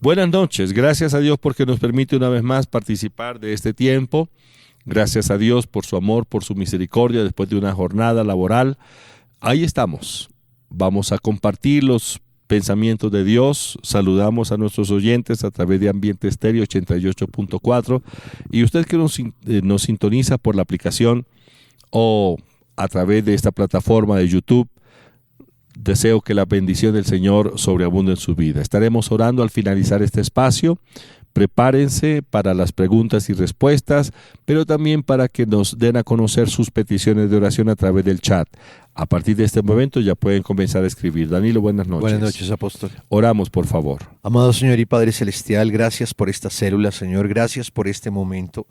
Buenas noches, gracias a Dios porque nos permite una vez más participar de este tiempo. Gracias a Dios por su amor, por su misericordia después de una jornada laboral. Ahí estamos, vamos a compartir los pensamientos de Dios. Saludamos a nuestros oyentes a través de Ambiente Estéreo 88.4 y usted que nos sintoniza por la aplicación o a través de esta plataforma de YouTube. Deseo que la bendición del Señor sobreabunde en su vida. Estaremos orando al finalizar este espacio. Prepárense para las preguntas y respuestas, pero también para que nos den a conocer sus peticiones de oración a través del chat. A partir de este momento ya pueden comenzar a escribir. Danilo, buenas noches. Buenas noches, apóstol. Oramos, por favor. Amado Señor y Padre Celestial, gracias por esta célula, Señor. Gracias por este momento.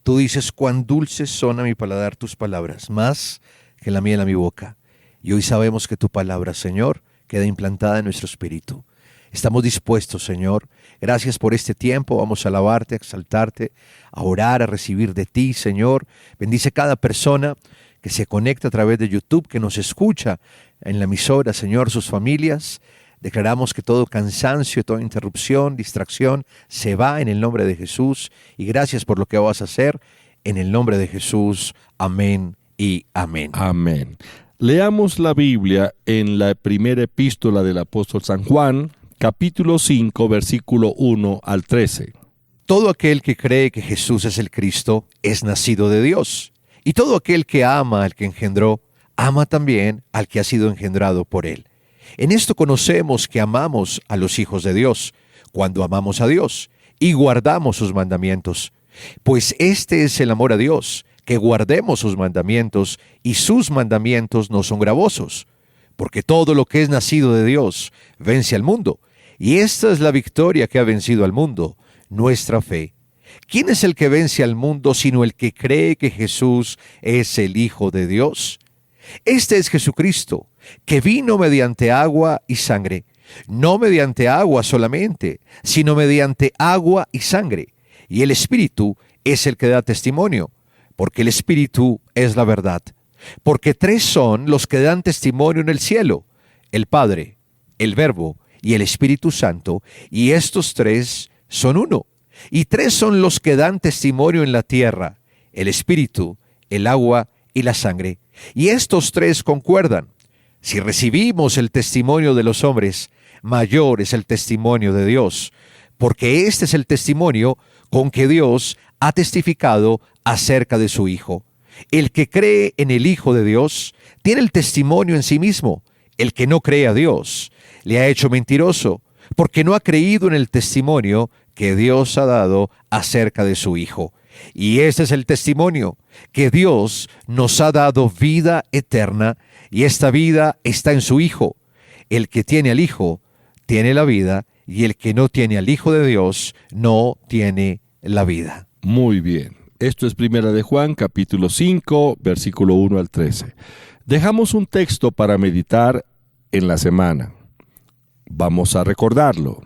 Tú dices, cuán dulces son a mi paladar tus palabras, más que la miel a mi boca. Y hoy sabemos que tu palabra, Señor, queda implantada en nuestro espíritu. Estamos dispuestos, Señor. Gracias por este tiempo. Vamos a alabarte, a exaltarte, a orar, a recibir de ti, Señor. Bendice cada persona que se conecta a través de YouTube, que nos escucha en la emisora, Señor, sus familias. Declaramos que todo cansancio, toda interrupción, distracción, se va en el nombre de Jesús. Y gracias por lo que vas a hacer en el nombre de Jesús. Amén y amén. Amén. Leamos la Biblia en la primera epístola del apóstol San Juan, capítulo 5, versículo 1 al 13. Todo aquel que cree que Jesús es el Cristo es nacido de Dios. Y todo aquel que ama al que engendró, ama también al que ha sido engendrado por él. En esto conocemos que amamos a los hijos de Dios, cuando amamos a Dios y guardamos sus mandamientos. Pues este es el amor a Dios, que guardemos sus mandamientos, y sus mandamientos no son gravosos, porque todo lo que es nacido de Dios vence al mundo, y esta es la victoria que ha vencido al mundo, nuestra fe. ¿Quién es el que vence al mundo sino el que cree que Jesús es el Hijo de Dios? Este es Jesucristo, que vino mediante agua y sangre, no mediante agua solamente, sino mediante agua y sangre, y el Espíritu es el que da testimonio, porque el Espíritu es la verdad. Porque tres son los que dan testimonio en el cielo: el Padre, el Verbo y el Espíritu Santo, y estos tres son uno. Y tres son los que dan testimonio en la tierra: el Espíritu, el agua y la sangre. Y estos tres concuerdan. Si recibimos el testimonio de los hombres, mayor es el testimonio de Dios, porque este es el testimonio con que Dios ha testificado acerca de su Hijo. El que cree en el Hijo de Dios tiene el testimonio en sí mismo. El que no cree a Dios le ha hecho mentiroso, porque no ha creído en el testimonio que Dios ha dado acerca de su Hijo. Y este es el testimonio, que Dios nos ha dado vida eterna, y esta vida está en su Hijo. El que tiene al Hijo tiene la vida, y el que no tiene al Hijo de Dios no tiene la vida. Muy bien. Esto es Primera de Juan, capítulo 5, versículo 1 al 13. Dejamos un texto para meditar en la semana. Vamos a recordarlo.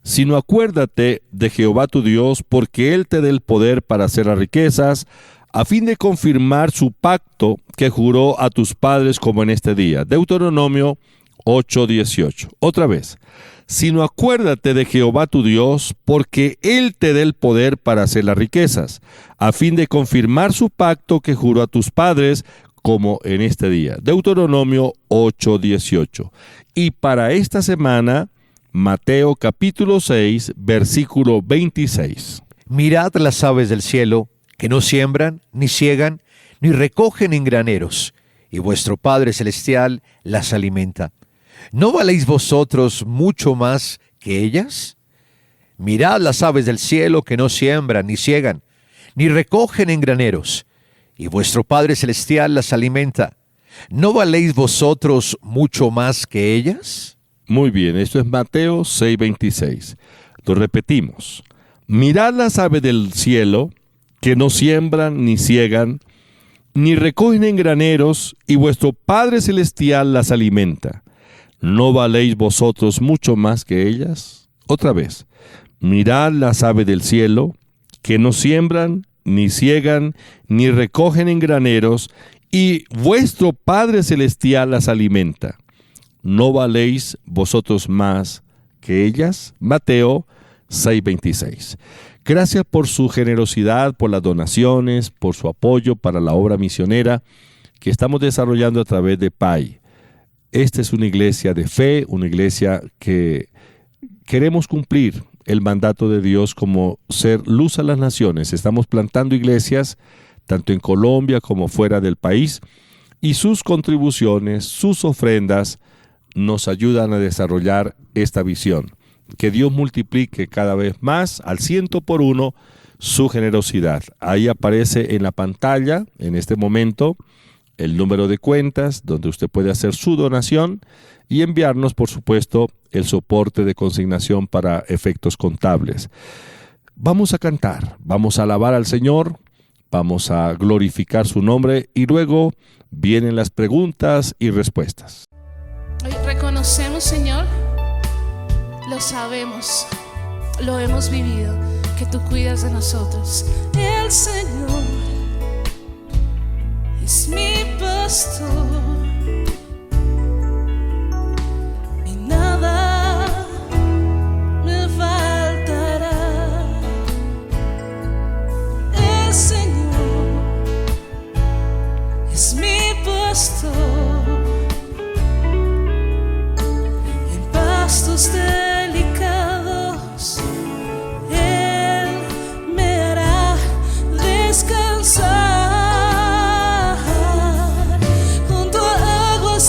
Sino acuérdate de Jehová tu Dios, porque Él te dé el poder para hacer las riquezas, a fin de confirmar su pacto que juró a tus padres como en este día. Deuteronomio 8:18. Otra vez. Sino acuérdate de Jehová tu Dios, porque Él te dé el poder para hacer las riquezas, a fin de confirmar su pacto que juró a tus padres, como en este día. Deuteronomio 8:18. Y para esta semana, Mateo capítulo 6, versículo 26. Mirad las aves del cielo, que no siembran, ni siegan, ni recogen en graneros, y vuestro Padre Celestial las alimenta. ¿No valéis vosotros mucho más que ellas? Mirad las aves del cielo, que no siembran, ni siegan, ni recogen en graneros, y vuestro Padre Celestial las alimenta. ¿No valéis vosotros mucho más que ellas? Muy bien, esto es Mateo 6:26. Lo repetimos. Mirad las aves del cielo, que no siembran ni siegan, ni recogen en graneros, y vuestro Padre Celestial las alimenta. ¿No valéis vosotros mucho más que ellas? Otra vez. Mirad las aves del cielo, que no siembran, ni siegan, ni recogen en graneros, y vuestro Padre Celestial las alimenta. ¿No valéis vosotros más que ellas? Mateo 6:26. Gracias por su generosidad, por las donaciones, por su apoyo para la obra misionera que estamos desarrollando a través de PAI. Esta es una iglesia de fe, una iglesia que queremos cumplir el mandato de Dios como ser luz a las naciones. Estamos plantando iglesias tanto en Colombia como fuera del país, y sus contribuciones, sus ofrendas nos ayudan a desarrollar esta visión. Que Dios multiplique cada vez más al 100 por 1 su generosidad. Ahí aparece en la pantalla en este momento el número de cuentas donde usted puede hacer su donación y enviarnos, por supuesto, el soporte de consignación para efectos contables. Vamos a cantar, vamos a alabar al Señor, vamos a glorificar su nombre y luego vienen las preguntas y respuestas. Hoy reconocemos, Señor, lo sabemos, lo hemos vivido, que tú cuidas de nosotros. El Señor es mi pastor y nada me faltará. El Señor es mi pastor en pastos delicados. Él me hará descansar junto a aguas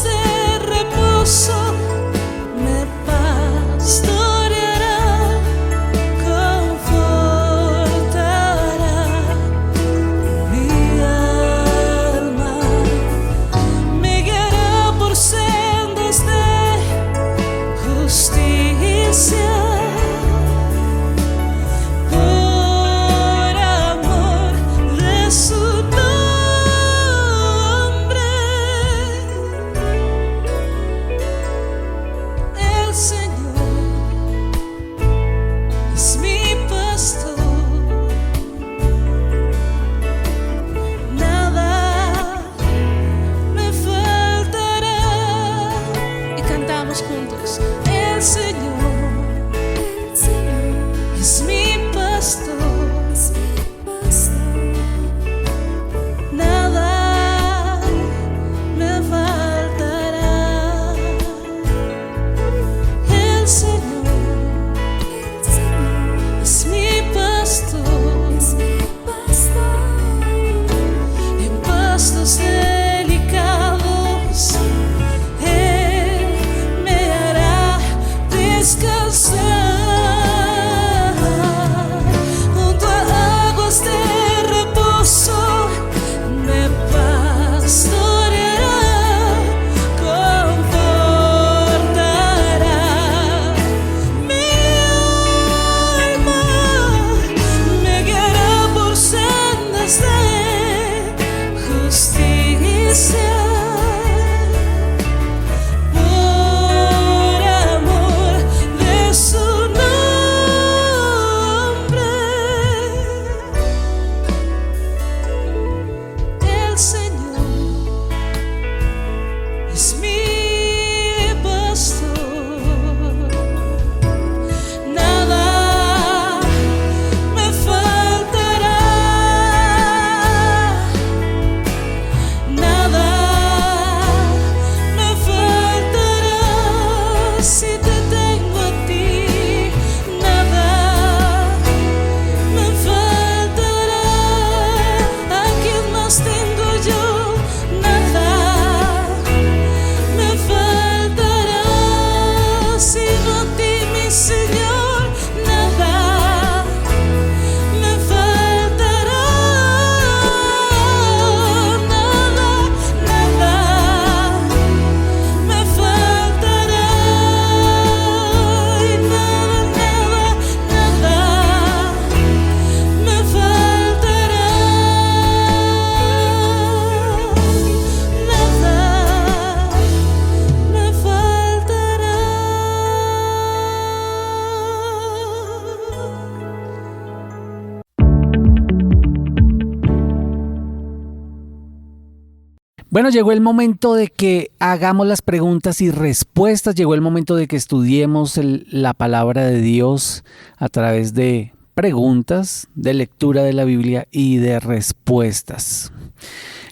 Bueno, llegó el momento de que hagamos las preguntas y respuestas, llegó el momento de que estudiemos la palabra de Dios a través de preguntas, de lectura de la Biblia y de respuestas.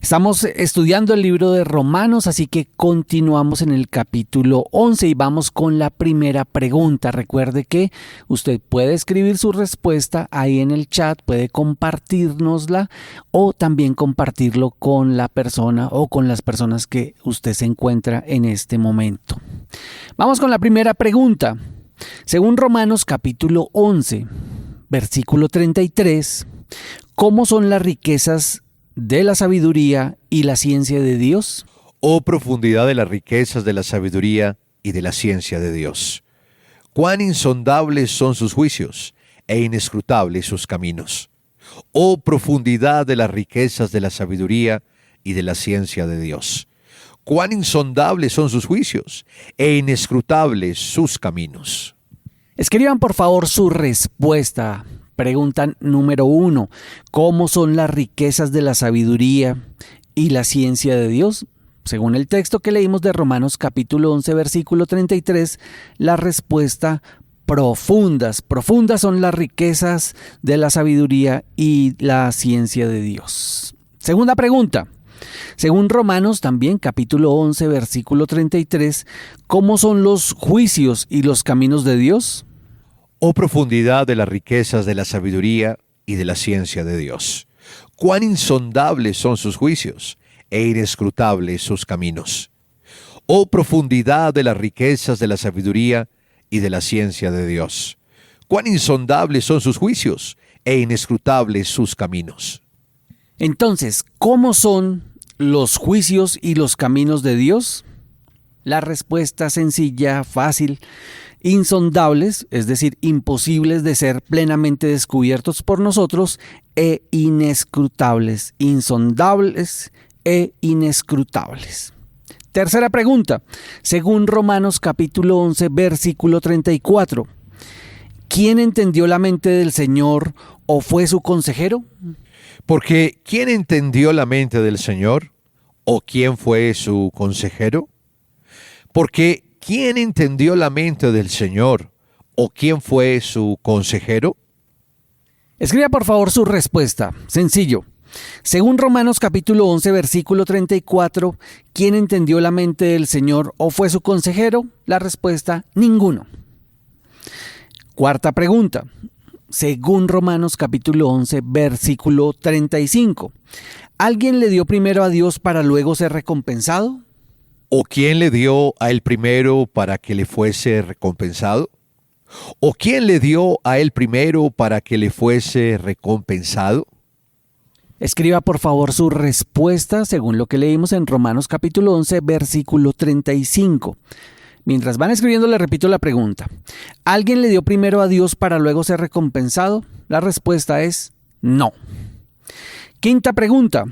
Estamos estudiando el libro de Romanos, así que continuamos en el capítulo 11 y vamos con la primera pregunta. Recuerde que usted puede escribir su respuesta ahí en el chat, puede compartirnosla o también compartirlo con la persona o con las personas que usted se encuentra en este momento. Vamos con la primera pregunta. Según Romanos capítulo 11, versículo 33, ¿cómo son las riquezas de la sabiduría y la ciencia de Dios? Oh profundidad de las riquezas de la sabiduría y de la ciencia de Dios. Cuán insondables son sus juicios e inescrutables sus caminos. Oh profundidad de las riquezas de la sabiduría y de la ciencia de Dios. Cuán insondables son sus juicios e inescrutables sus caminos. Escriban por favor su respuesta. Pregunta número 1. ¿Cómo son las riquezas de la sabiduría y la ciencia de Dios? Según el texto que leímos de Romanos capítulo 11, versículo 33, la respuesta profundas. Profundas son las riquezas de la sabiduría y la ciencia de Dios. Segunda pregunta. Según Romanos también capítulo 11, versículo 33, ¿cómo son los juicios y los caminos de Dios? Oh profundidad de las riquezas de la sabiduría y de la ciencia de Dios. Cuán insondables son sus juicios e inescrutables sus caminos. Oh profundidad de las riquezas de la sabiduría y de la ciencia de Dios. Cuán insondables son sus juicios e inescrutables sus caminos. Entonces, ¿cómo son los juicios y los caminos de Dios? La respuesta sencilla, fácil. Insondables, es decir, imposibles de ser plenamente descubiertos por nosotros, e inescrutables. Insondables e inescrutables. Tercera pregunta. Según Romanos capítulo 11, versículo 34, ¿quién entendió la mente del Señor o fue su consejero? Porque ¿quién entendió la mente del Señor o quién fue su consejero? Porque ¿quién entendió la mente del Señor o quién fue su consejero? Escriba por favor su respuesta. Sencillo. Según Romanos capítulo 11, versículo 34, ¿quién entendió la mente del Señor o fue su consejero? La respuesta, ninguno. Cuarta pregunta. Según Romanos capítulo 11, versículo 35, ¿alguien le dio primero a Dios para luego ser recompensado? ¿O quién le dio a él primero para que le fuese recompensado? ¿O quién le dio a él primero para que le fuese recompensado? Escriba por favor su respuesta según lo que leímos en Romanos capítulo 11, versículo 35. Mientras van escribiendo, le repito la pregunta. ¿Alguien le dio primero a Dios para luego ser recompensado? La respuesta es no. Quinta pregunta.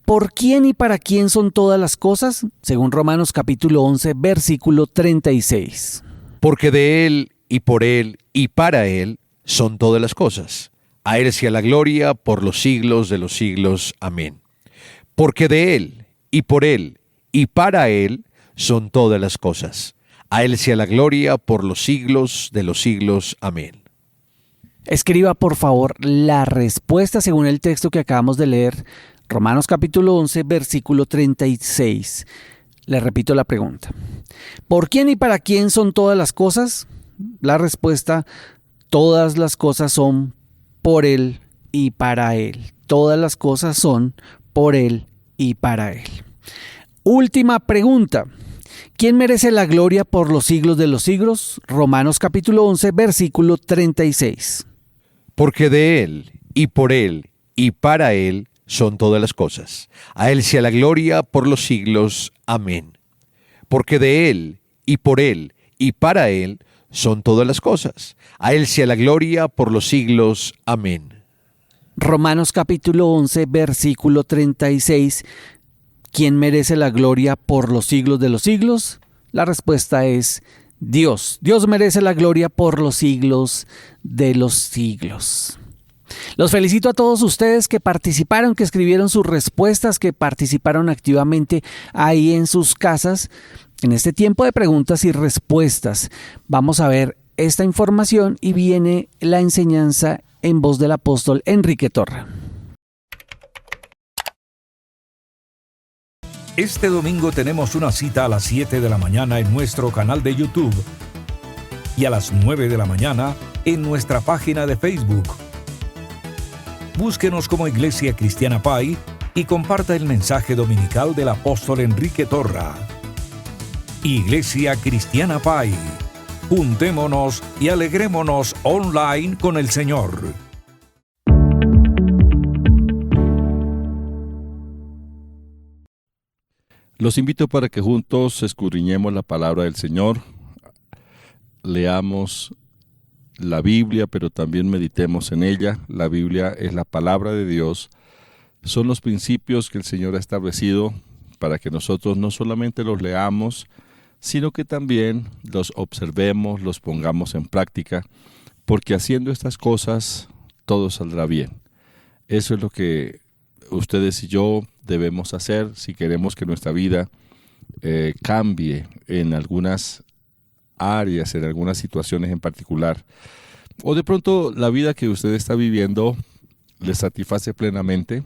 ¿Por quién y para quién son todas las cosas? Según Romanos capítulo 11, versículo 36. Porque de Él y por Él y para Él son todas las cosas. A Él sea la gloria por los siglos de los siglos. Amén. Porque de Él y por Él y para Él son todas las cosas. A Él sea la gloria por los siglos de los siglos. Amén. Escriba por favor la respuesta según el texto que acabamos de leer. Romanos capítulo 11, versículo 36. Le repito la pregunta. ¿Por quién y para quién son todas las cosas? La respuesta, todas las cosas son por Él y para Él. Todas las cosas son por Él y para Él. Última pregunta. ¿Quién merece la gloria por los siglos de los siglos? Romanos capítulo 11, versículo 36. Porque de Él y por Él y para Él son todas las cosas. A Él sea la gloria por los siglos. Amén. Porque de Él y por Él y para Él son todas las cosas. A Él sea la gloria por los siglos. Amén. Romanos capítulo 11, versículo 36. ¿Quién merece la gloria por los siglos de los siglos? La respuesta es Dios. Dios merece la gloria por los siglos de los siglos. Los felicito a todos ustedes que participaron, que escribieron sus respuestas, que participaron activamente ahí en sus casas en este tiempo de preguntas y respuestas. Vamos a ver esta información y viene la enseñanza en voz del apóstol Enrique Torra. Este domingo tenemos una cita a las 7 de la mañana en nuestro canal de YouTube y a las 9 de la mañana en nuestra página de Facebook. Búsquenos como Iglesia Cristiana Pai y comparta el mensaje dominical del apóstol Enrique Torra. Iglesia Cristiana Pai. Juntémonos y alegrémonos online con el Señor. Los invito para que juntos escudriñemos la palabra del Señor, leamos la Biblia, pero también meditemos en ella. La Biblia es la palabra de Dios, son los principios que el Señor ha establecido para que nosotros no solamente los leamos, sino que también los observemos, los pongamos en práctica, porque haciendo estas cosas todo saldrá bien. Eso es lo que ustedes y yo debemos hacer si queremos que nuestra vida cambie en algunas áreas, en algunas situaciones en particular. O de pronto la vida que usted está viviendo le satisface plenamente,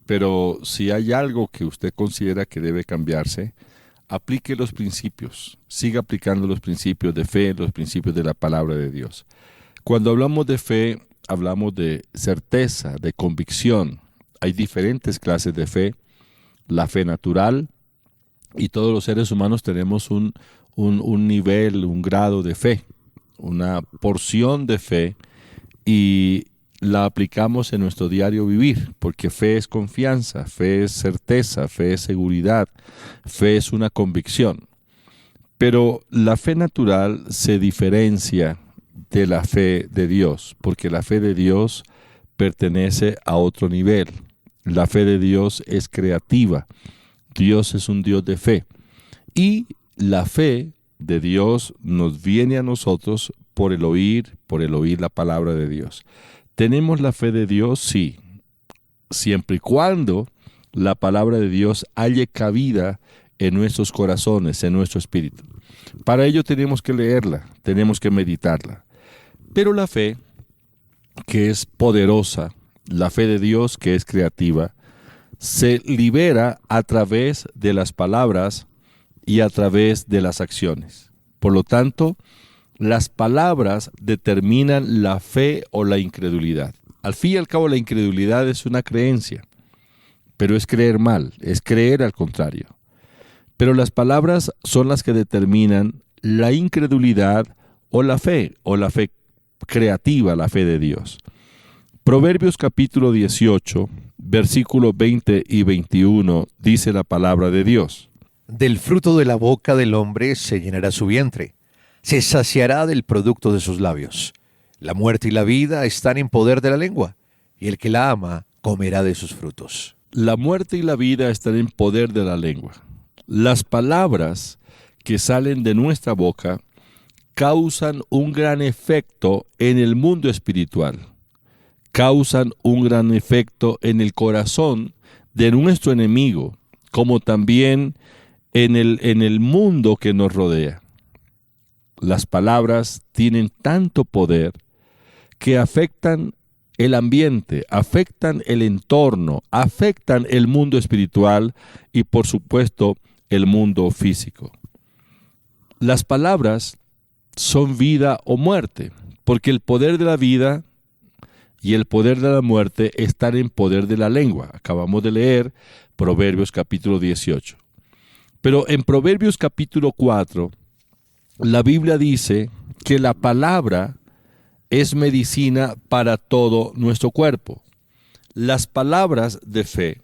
pero si hay algo que usted considera que debe cambiarse, aplique los principios, siga aplicando los principios de fe, los principios de la palabra de Dios. Cuando hablamos de fe, hablamos de certeza, de convicción. Hay diferentes clases de fe, la fe natural, y todos los seres humanos tenemos un nivel, un grado de fe, una porción de fe, y la aplicamos en nuestro diario vivir, porque fe es confianza, fe es certeza, fe es seguridad, fe es una convicción. Pero la fe natural se diferencia de la fe de Dios, porque la fe de Dios pertenece a otro nivel. La fe de Dios es creativa. Dios es un Dios de fe. Y la fe de Dios nos viene a nosotros por el oír la palabra de Dios. ¿Tenemos la fe de Dios? Sí. Siempre y cuando la palabra de Dios halle cabida en nuestros corazones, en nuestro espíritu. Para ello tenemos que leerla, tenemos que meditarla. Pero la fe, que es poderosa, la fe de Dios, que es creativa, se libera a través de las palabras y a través de las acciones. Por lo tanto, las palabras determinan la fe o la incredulidad. Al fin y al cabo, la incredulidad es una creencia, pero es creer mal, es creer al contrario. Pero las palabras son las que determinan la incredulidad o la fe creativa, la fe de Dios. Proverbios capítulo 18, versículos 20 y 21, dice la palabra de Dios. Del fruto de la boca del hombre se llenará su vientre, se saciará del producto de sus labios. La muerte y la vida están en poder de la lengua, y el que la ama comerá de sus frutos. La muerte y la vida están en poder de la lengua. Las palabras que salen de nuestra boca causan un gran efecto en el mundo espiritual. Causan un gran efecto en el corazón de nuestro enemigo, como también en el mundo que nos rodea. Las palabras tienen tanto poder que afectan el ambiente, afectan el entorno, afectan el mundo espiritual y, por supuesto, el mundo físico. Las palabras son vida o muerte, porque el poder de la vida y el poder de la muerte están en poder de la lengua. Acabamos de leer Proverbios capítulo 18. Pero en Proverbios capítulo 4, la Biblia dice que la palabra es medicina para todo nuestro cuerpo. Las palabras de fe,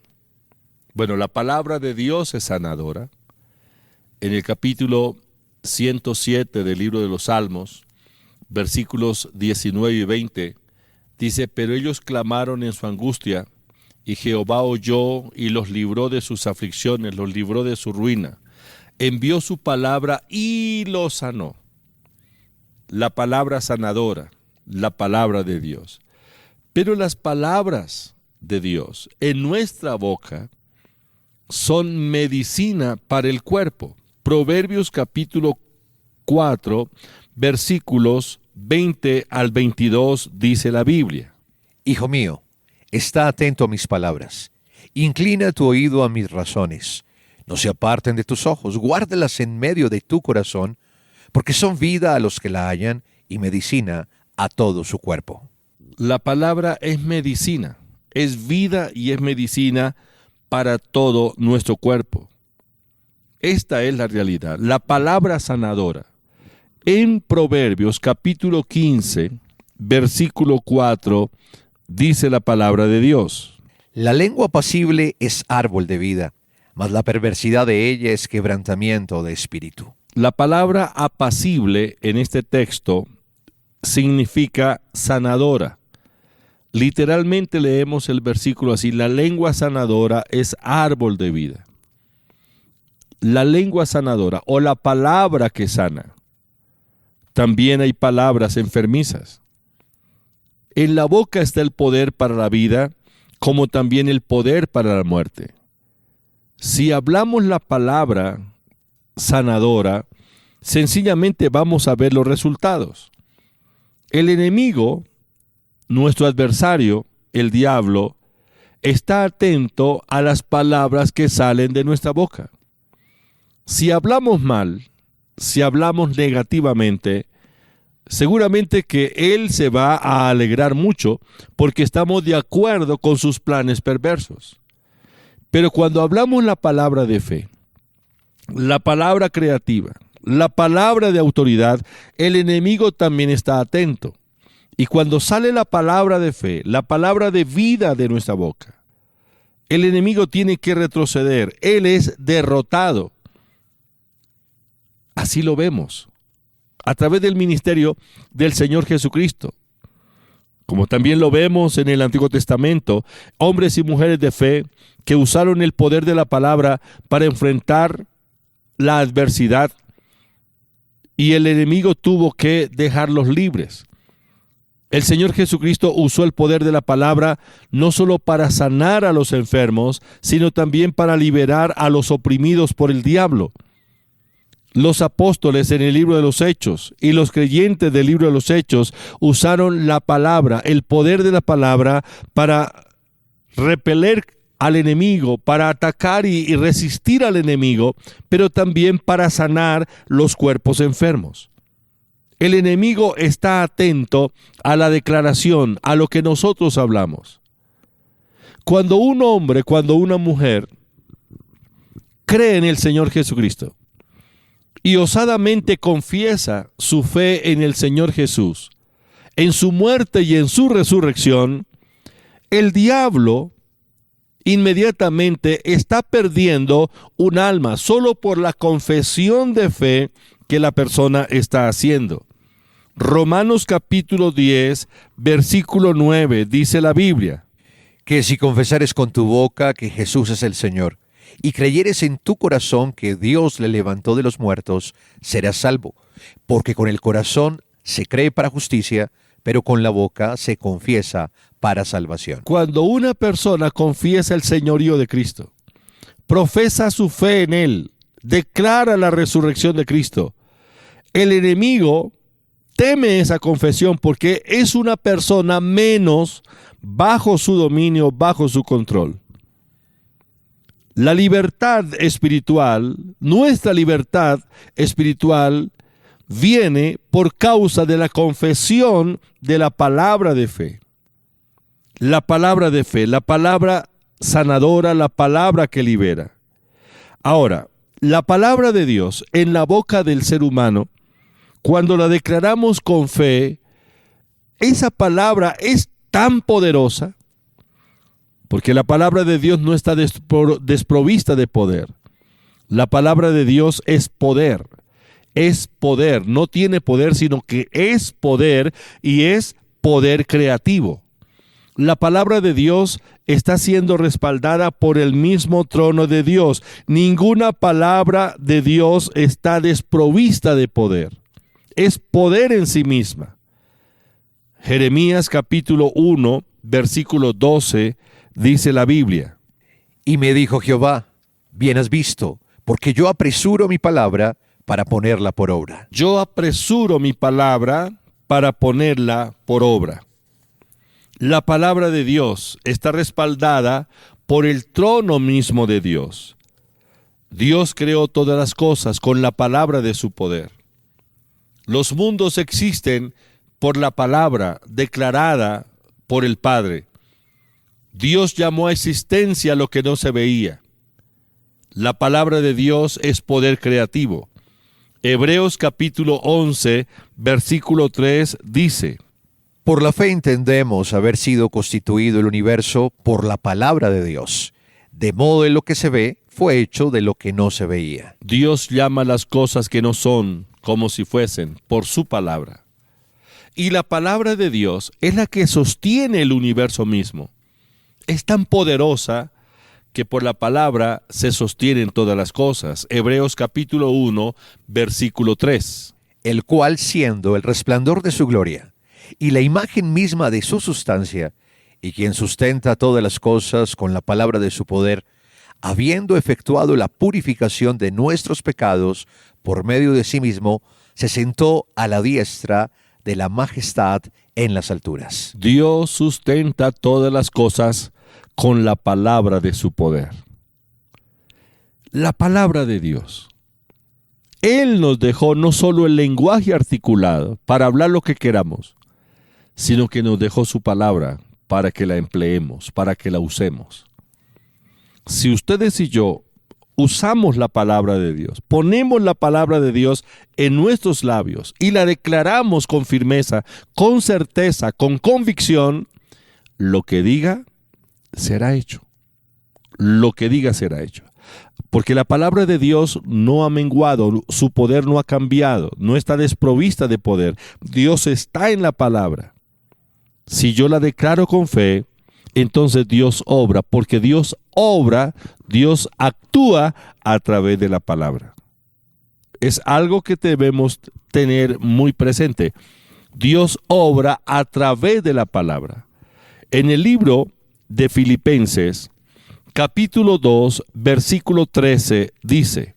la palabra de Dios es sanadora. En el capítulo 107 del libro de los Salmos, versículos 19 y 20, dice: pero ellos clamaron en su angustia, y Jehová oyó y los libró de sus aflicciones, los libró de su ruina. Envió su palabra y los sanó. La palabra sanadora, la palabra de Dios. Pero las palabras de Dios en nuestra boca son medicina para el cuerpo. Proverbios capítulo 4, versículos 20 al 22 dice la Biblia. Hijo mío, está atento a mis palabras. Inclina tu oído a mis razones. No se aparten de tus ojos, guárdalas en medio de tu corazón, porque son vida a los que la hallan y medicina a todo su cuerpo. La palabra es medicina, es vida y es medicina para todo nuestro cuerpo. Esta es la realidad, la palabra sanadora. En Proverbios capítulo 15, versículo 4, dice la palabra de Dios. La lengua apacible es árbol de vida, mas la perversidad de ella es quebrantamiento de espíritu. La palabra apacible en este texto significa sanadora. Literalmente leemos el versículo así: la lengua sanadora es árbol de vida. La lengua sanadora o la palabra que sana. También hay palabras enfermizas. En la boca está el poder para la vida, como también el poder para la muerte. Si hablamos la palabra sanadora, sencillamente vamos a ver los resultados. El enemigo, nuestro adversario, el diablo, está atento a las palabras que salen de nuestra boca. Si hablamos mal, si hablamos negativamente, seguramente que él se va a alegrar mucho porque estamos de acuerdo con sus planes perversos. Pero cuando hablamos la palabra de fe, la palabra creativa, la palabra de autoridad, el enemigo también está atento. Y cuando sale la palabra de fe, la palabra de vida de nuestra boca, el enemigo tiene que retroceder. Él es derrotado. Así lo vemos a través del ministerio del Señor Jesucristo. Como también lo vemos en el Antiguo Testamento, hombres y mujeres de fe que usaron el poder de la palabra para enfrentar la adversidad y el enemigo tuvo que dejarlos libres. El Señor Jesucristo usó el poder de la palabra no solo para sanar a los enfermos, sino también para liberar a los oprimidos por el diablo. Los apóstoles en el libro de los Hechos y los creyentes del libro de los Hechos usaron la palabra, el poder de la palabra para repeler al enemigo, para atacar y resistir al enemigo, pero también para sanar los cuerpos enfermos. El enemigo está atento a la declaración, a lo que nosotros hablamos. Cuando un hombre, cuando una mujer cree en el Señor Jesucristo y osadamente confiesa su fe en el Señor Jesús, en su muerte y en su resurrección, el diablo inmediatamente está perdiendo un alma solo por la confesión de fe que la persona está haciendo. Romanos capítulo 10, versículo 9, dice la Biblia: que si confesares con tu boca que Jesús es el Señor, y creyeres en tu corazón que Dios le levantó de los muertos, serás salvo. Porque con el corazón se cree para justicia, pero con la boca se confiesa para salvación. Cuando una persona confiesa el señorío de Cristo, profesa su fe en Él, declara la resurrección de Cristo, el enemigo teme esa confesión porque es una persona menos bajo su dominio, bajo su control. La libertad espiritual, nuestra libertad espiritual, viene por causa de la confesión de la palabra de fe. La palabra de fe, la palabra sanadora, la palabra que libera. Ahora, la palabra de Dios en la boca del ser humano, cuando la declaramos con fe, esa palabra es tan poderosa, porque la palabra de Dios no está desprovista de poder. La palabra de Dios es poder, no tiene poder, sino que es poder y es poder creativo. La palabra de Dios está siendo respaldada por el mismo trono de Dios. Ninguna palabra de Dios está desprovista de poder. Es poder en sí misma. Jeremías capítulo 1, versículo 12, dice la Biblia: Y me dijo Jehová, bien has visto, porque yo apresuro mi palabra para ponerla por obra. yo apresuro mi palabra para ponerla por obra. La palabra de Dios está respaldada por el trono mismo de Dios. Dios creó todas las cosas con la palabra de su poder. Los mundos existen por la palabra declarada por el Padre. Dios llamó a existencia lo que no se veía. La palabra de Dios es poder creativo. Hebreos capítulo 11, versículo 3 dice: Por la fe entendemos haber sido constituido el universo por la palabra de Dios, de modo que lo que se ve fue hecho de lo que no se veía. Dios llama las cosas que no son como si fuesen por su palabra. Y la palabra de Dios es la que sostiene el universo mismo. Es tan poderosa que por la palabra se sostienen todas las cosas. Hebreos capítulo 1, versículo 3. El cual, siendo el resplandor de su gloria y la imagen misma de su sustancia, y quien sustenta todas las cosas con la palabra de su poder, habiendo efectuado la purificación de nuestros pecados por medio de sí mismo, se sentó a la diestra de la majestad en las alturas. Dios sustenta todas las cosas con la palabra de su poder. La palabra de Dios. Él nos dejó no solo el lenguaje articulado para hablar lo que queramos, sino que nos dejó su palabra para que la empleemos, para que la usemos. Si ustedes y yo usamos la palabra de Dios, ponemos la palabra de Dios en nuestros labios y la declaramos con firmeza, con certeza, con convicción, lo que diga será hecho. Lo que diga será hecho. Porque la palabra de Dios no ha menguado, su poder no ha cambiado, no está desprovista de poder. Dios está en la palabra. Si yo la declaro con fe, entonces Dios obra, porque Dios obra, Dios actúa a través de la palabra. Es algo que debemos tener muy presente. Dios obra a través de la palabra. En el libro de Filipenses, capítulo 2, versículo 13, dice: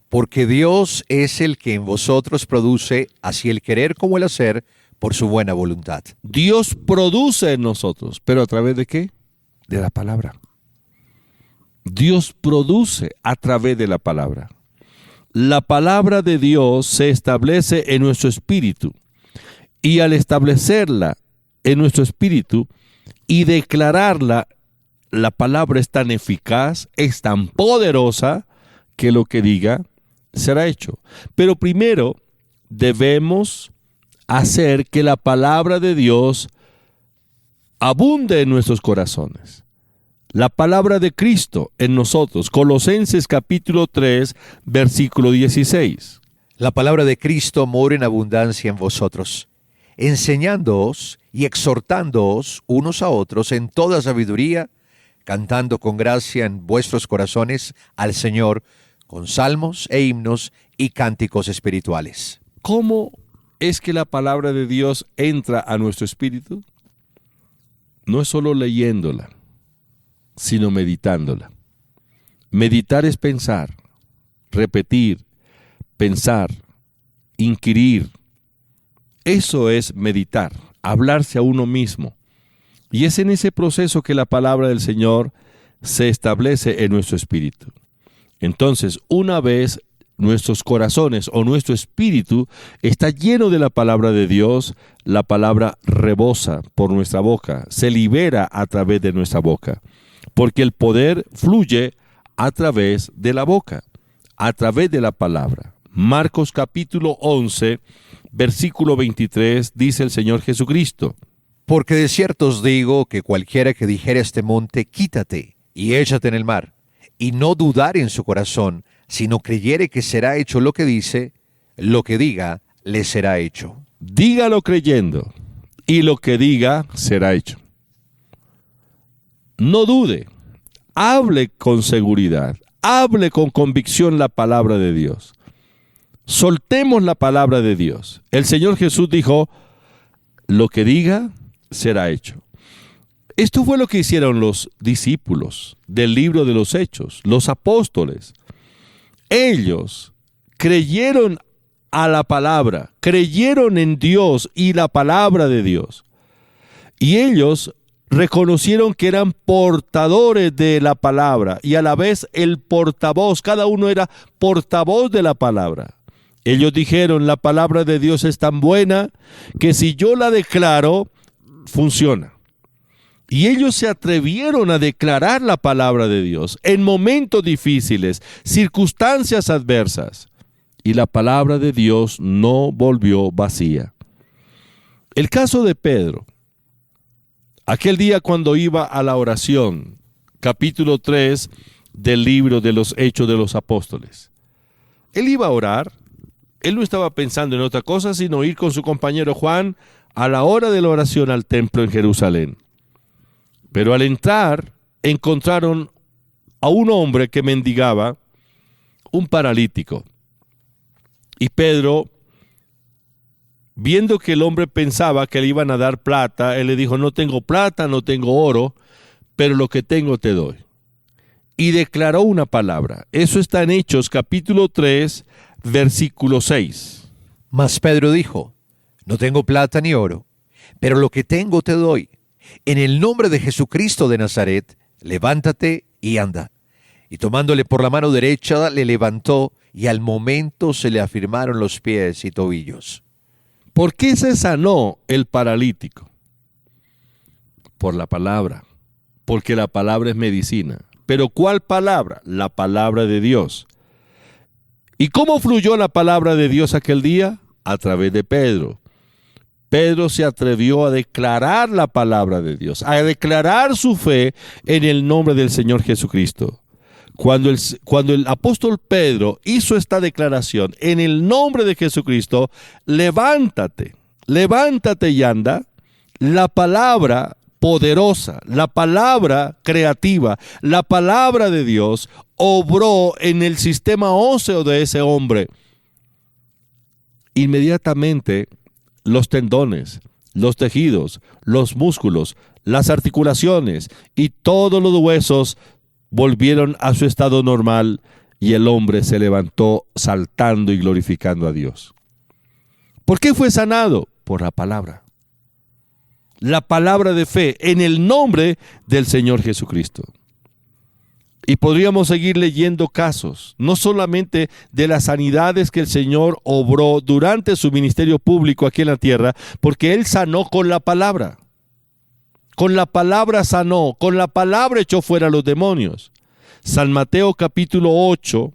Porque Dios es el que en vosotros produce así el querer como el hacer por su buena voluntad. Dios produce en nosotros, ¿pero a través de qué? De la palabra. Dios produce a través de la palabra. La palabra de Dios se establece en nuestro espíritu, y al establecerla en nuestro espíritu y declararla, la palabra es tan eficaz, es tan poderosa, que lo que diga será hecho. Pero primero debemos hacer que la palabra de Dios abunde en nuestros corazones. La palabra de Cristo en nosotros. Colosenses capítulo 3, versículo 16. La palabra de Cristo mora en abundancia en vosotros, enseñándoos y exhortándoos unos a otros en toda sabiduría, cantando con gracia en vuestros corazones al Señor, con salmos e himnos y cánticos espirituales. ¿Cómo es que la palabra de Dios entra a nuestro espíritu? No es solo leyéndola, sino meditándola. Meditar es pensar, repetir, pensar, inquirir. Eso es meditar, hablarse a uno mismo. Y es en ese proceso que la palabra del Señor se establece en nuestro espíritu. Entonces, una vez nuestros corazones o nuestro espíritu está lleno de la palabra de Dios, la palabra rebosa por nuestra boca, se libera a través de nuestra boca, porque el poder fluye a través de la boca, a través de la palabra. Marcos capítulo 11, versículo 23, dice el Señor Jesucristo: Porque de cierto os digo que cualquiera que dijere a este monte, quítate y échate en el mar, y no dudar en su corazón, sino creyere que será hecho lo que dice, lo que diga, le será hecho. Dígalo creyendo, y lo que diga será hecho. No dude, hable con seguridad, hable con convicción la palabra de Dios. Soltemos la palabra de Dios. El Señor Jesús dijo: lo que diga será hecho. Esto fue lo que hicieron los discípulos del libro de los Hechos, los apóstoles. Ellos creyeron a la palabra, creyeron en Dios y la palabra de Dios. Y ellos reconocieron que eran portadores de la palabra y a la vez el portavoz, cada uno era portavoz de la palabra. Ellos dijeron, la palabra de Dios es tan buena que si yo la declaro, funciona. Y ellos se atrevieron a declarar la palabra de Dios en momentos difíciles, circunstancias adversas. Y la palabra de Dios no volvió vacía. El caso de Pedro, aquel día cuando iba a la oración, capítulo 3 del libro de los Hechos de los Apóstoles. Él iba a orar, él no estaba pensando en otra cosa sino ir con su compañero Juan a la hora de la oración al templo en Jerusalén. Pero al entrar, encontraron a un hombre que mendigaba, un paralítico. Y Pedro, viendo que el hombre pensaba que le iban a dar plata, él le dijo, no tengo plata, no tengo oro, pero lo que tengo te doy. Y declaró una palabra. Eso está en Hechos, capítulo 3, versículo 6. Mas Pedro dijo, no tengo plata ni oro, pero lo que tengo te doy. En el nombre de Jesucristo de Nazaret, levántate y anda. Y tomándole por la mano derecha, le levantó, y al momento se le afirmaron los pies y tobillos. ¿Por qué se sanó el paralítico? Por la palabra, porque la palabra es medicina. ¿Pero cuál palabra? La palabra de Dios. ¿Y cómo fluyó la palabra de Dios aquel día? A través de Pedro. Pedro se atrevió a declarar la palabra de Dios, a declarar su fe en el nombre del Señor Jesucristo. Cuando el apóstol Pedro hizo esta declaración en el nombre de Jesucristo, levántate y anda, la palabra poderosa, la palabra creativa, la palabra de Dios obró en el sistema óseo de ese hombre. Inmediatamente los tendones, los tejidos, los músculos, las articulaciones y todos los huesos volvieron a su estado normal y el hombre se levantó saltando y glorificando a Dios. ¿Por qué fue sanado? Por la palabra. La palabra de fe en el nombre del Señor Jesucristo. Y podríamos seguir leyendo casos, no solamente de las sanidades que el Señor obró durante su ministerio público aquí en la tierra, porque Él sanó con la palabra. Con la palabra sanó, con la palabra echó fuera a los demonios. San Mateo capítulo 8,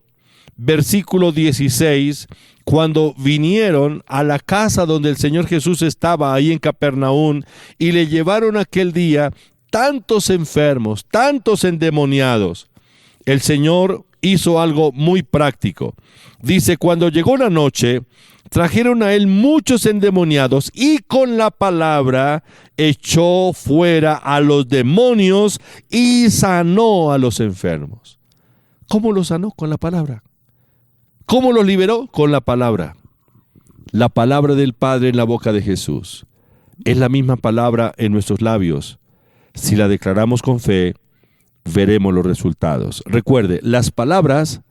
versículo 16, cuando vinieron a la casa donde el Señor Jesús estaba, ahí en Capernaum, y le llevaron aquel día tantos enfermos, tantos endemoniados, el Señor hizo algo muy práctico. Dice, cuando llegó la noche, trajeron a él muchos endemoniados y con la palabra echó fuera a los demonios y sanó a los enfermos. ¿Cómo los sanó? Con la palabra. ¿Cómo los liberó? Con la palabra. La palabra del Padre en la boca de Jesús. Es la misma palabra en nuestros labios. Si la declaramos con fe, veremos los resultados. Recuerde, las palabras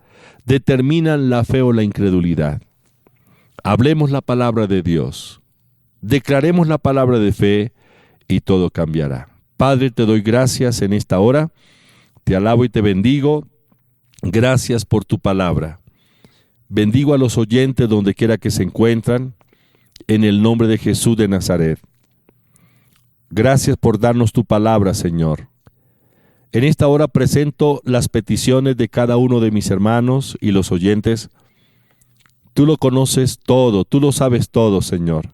determinan la fe o la incredulidad. Hablemos la palabra de Dios. Declaremos la palabra de fe y todo cambiará. Padre, te doy gracias en esta hora. Te alabo y te bendigo. Gracias por tu palabra. Bendigo a los oyentes donde quiera que se encuentran, en el nombre de Jesús de Nazaret. Gracias por darnos tu palabra, Señor. En esta hora presento las peticiones de cada uno de mis hermanos y los oyentes. Tú lo conoces todo, tú lo sabes todo, Señor,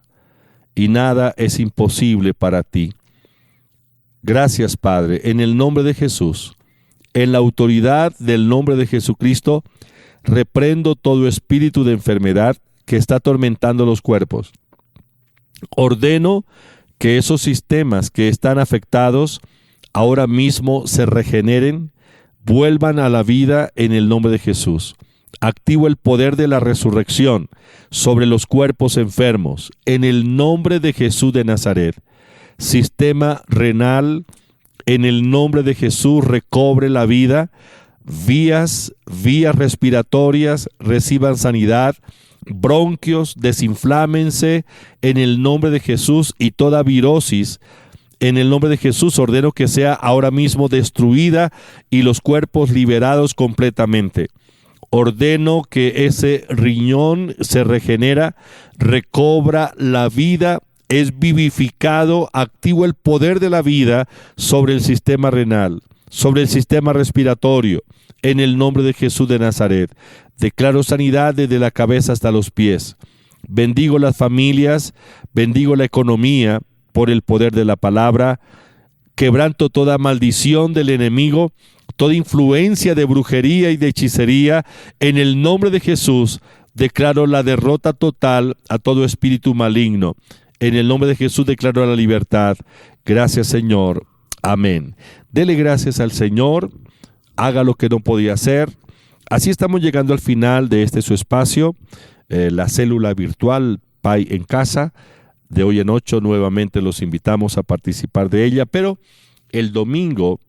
y nada es imposible para ti. Gracias, Padre, en el nombre de Jesús, en la autoridad del nombre de Jesucristo, reprendo todo espíritu de enfermedad que está atormentando los cuerpos. Ordeno que esos sistemas que están afectados ahora mismo se regeneren, vuelvan a la vida en el nombre de Jesús. Activo el poder de la resurrección sobre los cuerpos enfermos, en el nombre de Jesús de Nazaret. Sistema renal, en el nombre de Jesús recobre la vida, vías respiratorias reciban sanidad, bronquios desinflámense en el nombre de Jesús, y toda virosis en el nombre de Jesús ordeno que sea ahora mismo destruida y los cuerpos liberados completamente. Ordeno que ese riñón se regenera, recobra la vida, es vivificado, activo el poder de la vida sobre el sistema renal, sobre el sistema respiratorio, en el nombre de Jesús de Nazaret. Declaro sanidad desde la cabeza hasta los pies. Bendigo las familias, bendigo la economía por el poder de la palabra. Quebranto toda maldición del enemigo, toda influencia de brujería y de hechicería. En el nombre de Jesús declaro la derrota total a todo espíritu maligno. En el nombre de Jesús declaro la libertad. Gracias, Señor. Amén. Dele gracias al Señor. Haga lo que no podía hacer. Así estamos llegando al final de este su espacio, la célula virtual Pai en Casa. De hoy en 8 nuevamente los invitamos a participar de ella, pero el domingo,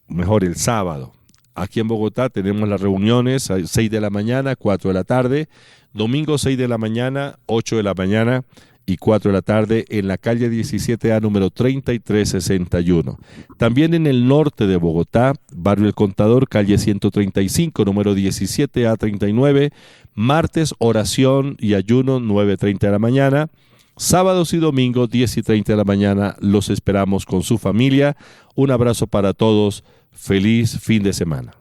mejor el sábado, aquí en Bogotá tenemos las reuniones a 6 de la mañana, 4 de la tarde, domingo 6 de la mañana, 8 de la mañana y 4 de la tarde en la calle 17A número 3361. También en el norte de Bogotá, barrio El Contador, calle 135, número 17A39, martes oración y ayuno 9:30 de la mañana, sábados y domingos 10:30 de la mañana. Los esperamos con su familia. Un abrazo para todos. Feliz fin de semana.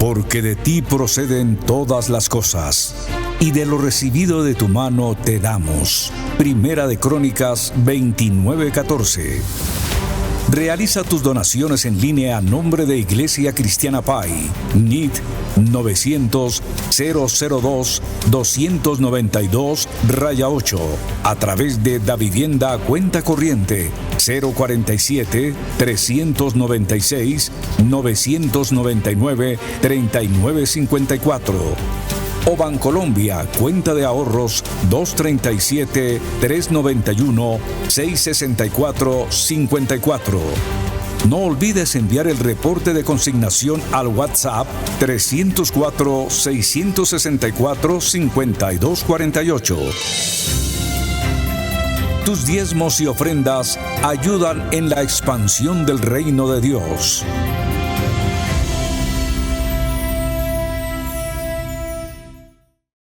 Porque de ti proceden todas las cosas, y de lo recibido de tu mano te damos. Primera de Crónicas 29:14. Realiza tus donaciones en línea a nombre de Iglesia Cristiana Pai, NIT 900-002-292-8, a través de Davivienda Cuenta Corriente 047-396-999-3954. O Bancolombia, cuenta de ahorros 237-391-664-54. No olvides enviar el reporte de consignación al WhatsApp 304-664-5248. Tus diezmos y ofrendas ayudan en la expansión del reino de Dios.